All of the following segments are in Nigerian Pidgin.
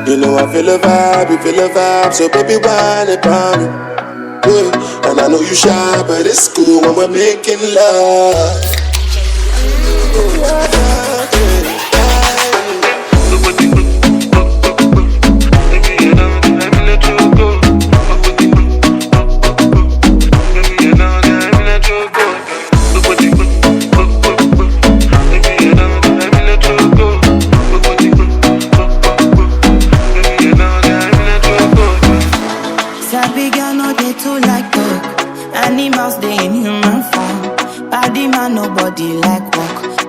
You know I feel a vibe, you feel a vibe, so baby whine about me. Yeah. And I know you shy, but it's cool when we're making love.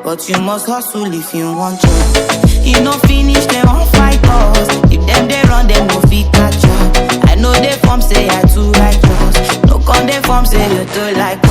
But you must hustle if you want to. You know finish, they won't fight us. If them they run, them no fit catch up. I know they form say I too righteous. No con they form say you too like